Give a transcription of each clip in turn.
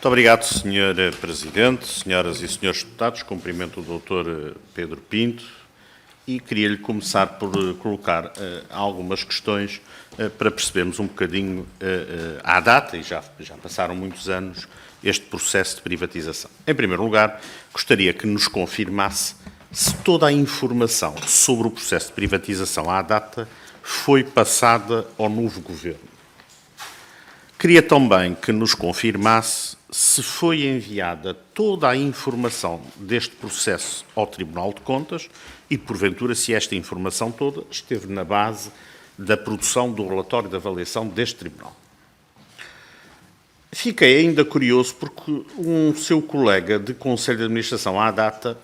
Muito obrigado, Sr. Presidente, senhoras e senhores deputados. Cumprimento o Dr. Pedro Pinto e queria-lhe começar por colocar algumas questões para percebermos um bocadinho à data, e já passaram muitos anos, este processo de privatização. Em primeiro lugar, gostaria que nos confirmasse se toda a informação sobre o processo de privatização à data foi passada ao novo Governo. Queria também que nos confirmasse se foi enviada toda a informação deste processo ao Tribunal de Contas e, porventura, se esta informação toda esteve na base da produção do relatório de avaliação deste Tribunal. Fiquei ainda curioso porque um seu colega de Conselho de Administração à data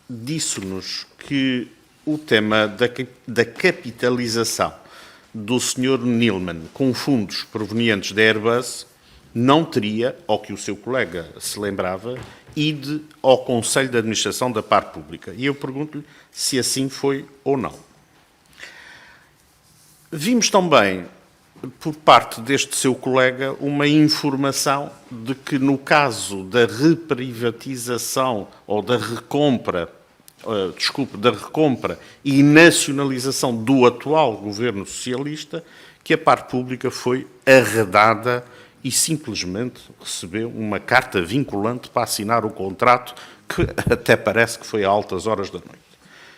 disse-nos que o tema da capitalização do Sr. Nilman com fundos provenientes da Airbus não teria, ao que o seu colega se lembrava, ido ao Conselho de Administração da Par Pública. E eu pergunto-lhe se assim foi ou não. Vimos também, por parte deste seu colega, uma informação de que no caso da reprivatização ou da recompra e nacionalização do atual governo socialista, que a Par Pública foi arredada e simplesmente recebeu uma carta vinculante para assinar o contrato, que até parece que foi a altas horas da noite.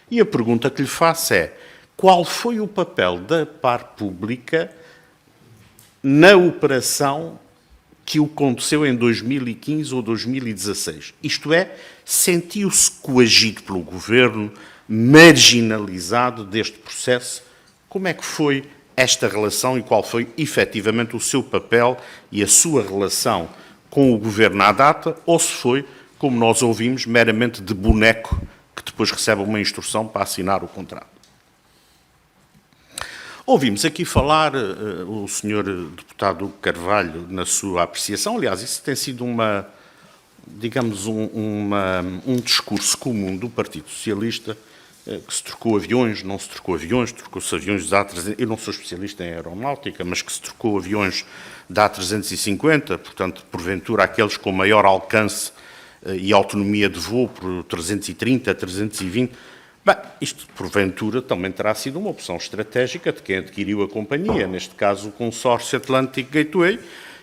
E a pergunta que lhe faço é: qual foi o papel da Par Pública na operação que aconteceu em 2015 ou 2016? Isto é, sentiu-se coagido pelo Governo, marginalizado deste processo? Como é que foi esta relação e qual foi, efetivamente, o seu papel e a sua relação com o Governo à data, ou se foi, como nós ouvimos, meramente de boneco que depois recebe uma instrução para assinar o contrato? Ouvimos aqui falar o Sr. Deputado Carvalho na sua apreciação. Aliás, isso tem sido um discurso comum do Partido Socialista, que se trocou aviões, não se trocou aviões, trocou-se aviões da A350, eu não sou especialista em aeronáutica, mas que se trocou aviões da A350, portanto, porventura, aqueles com maior alcance e autonomia de voo por 330, 320. Bem, isto, porventura, também terá sido uma opção estratégica de quem adquiriu a companhia, neste caso o consórcio Atlantic Gateway,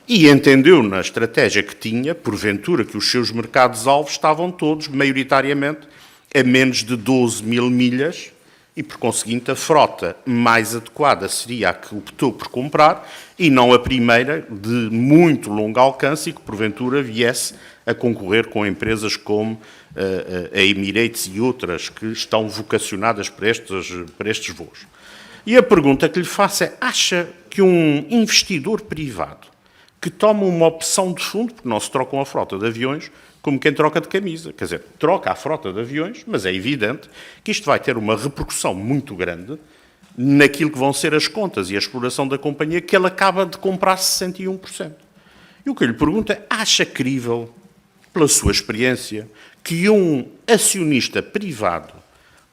e entendeu na estratégia que tinha, porventura, que os seus mercados-alvos estavam todos, maioritariamente, a menos de 12 mil milhas, e, por conseguinte, a frota mais adequada seria a que optou por comprar, e não a primeira, de muito longo alcance, e que, porventura, viesse a concorrer com empresas como a Emirates e outras que estão vocacionadas para estes voos. E a pergunta que lhe faço é: acha que um investidor privado que toma uma opção de fundo, porque não se trocam a frota de aviões como quem troca de camisa, quer dizer, troca a frota de aviões, mas é evidente que isto vai ter uma repercussão muito grande naquilo que vão ser as contas e a exploração da companhia, que ele acaba de comprar 61%. E o que eu lhe pergunto é: acha crível, pela sua experiência, que um acionista privado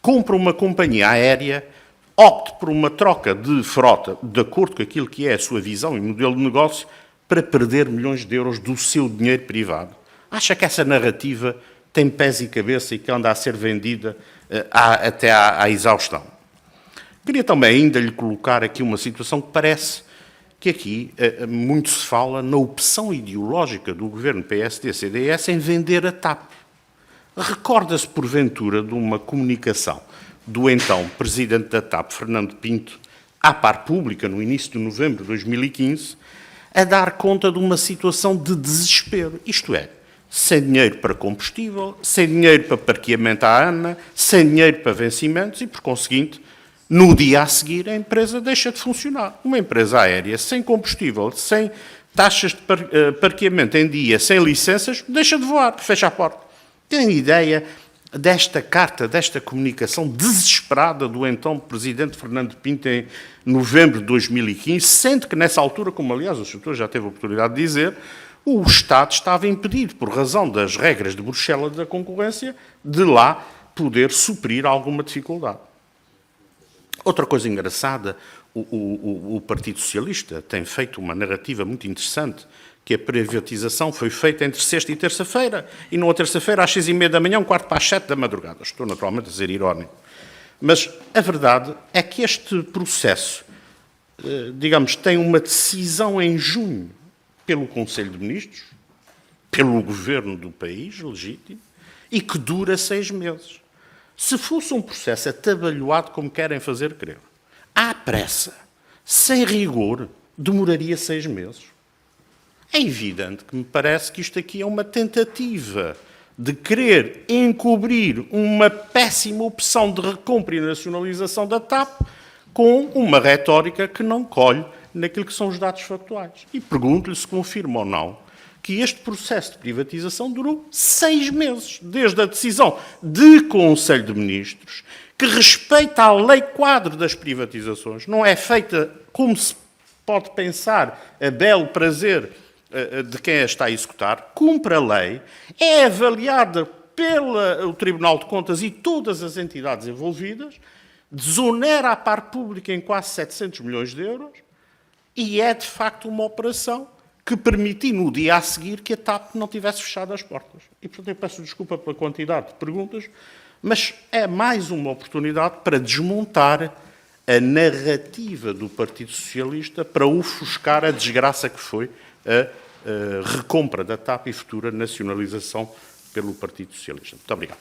compra uma companhia aérea, opte por uma troca de frota, de acordo com aquilo que é a sua visão e modelo de negócio, para perder milhões de euros do seu dinheiro privado? Acha que essa narrativa tem pés e cabeça e que anda a ser vendida até à exaustão? Queria também ainda lhe colocar aqui uma situação que parece que aqui muito se fala na opção ideológica do governo PSD-CDS em vender a TAP. Recorda-se, porventura, de uma comunicação do então presidente da TAP, Fernando Pinto, à Par Pública, no início de novembro de 2015, a dar conta de uma situação de desespero. Isto é, sem dinheiro para combustível, sem dinheiro para parqueamento à ANA, sem dinheiro para vencimentos e, por conseguinte, no dia a seguir a empresa deixa de funcionar. Uma empresa aérea sem combustível, sem taxas de parqueamento em dia, sem licenças, deixa de voar, fecha a porta. Tem ideia desta carta, desta comunicação desesperada do então presidente Fernando Pinto em novembro de 2015, sendo que nessa altura, como aliás o senhor já teve a oportunidade de dizer, o Estado estava impedido, por razão das regras de Bruxelas da concorrência, de lá poder suprir alguma dificuldade. Outra coisa engraçada, o Partido Socialista tem feito uma narrativa muito interessante, que a privatização foi feita entre sexta e terça-feira, e numa terça-feira às 6h30 da manhã, 6:45 da madrugada. Estou naturalmente a ser irónico. Mas a verdade é que este processo, digamos, tem uma decisão em junho pelo Conselho de Ministros, pelo governo do país, legítimo, e que dura 6 meses. Se fosse um processo atabalhoado como querem fazer crer, à pressa, sem rigor, demoraria 6 meses. É evidente que me parece que isto aqui é uma tentativa de querer encobrir uma péssima opção de recompra e nacionalização da TAP com uma retórica que não colhe naquilo que são os dados factuais. E pergunto-lhe se confirma ou não que este processo de privatização durou 6 meses, desde a decisão de Conselho de Ministros, que respeita a lei quadro das privatizações, não é feita como se pode pensar a belo prazer de quem a está a executar, cumpre a lei, é avaliada pelo Tribunal de Contas e todas as entidades envolvidas, desonera a parte pública em quase 700 milhões de euros e é, de facto, uma operação que permitiu, no dia a seguir, que a TAP não tivesse fechado as portas. E, portanto, eu peço desculpa pela quantidade de perguntas, mas é mais uma oportunidade para desmontar a narrativa do Partido Socialista para ofuscar a desgraça que foi a recompra da TAP e futura nacionalização pelo Partido Socialista. Muito obrigado.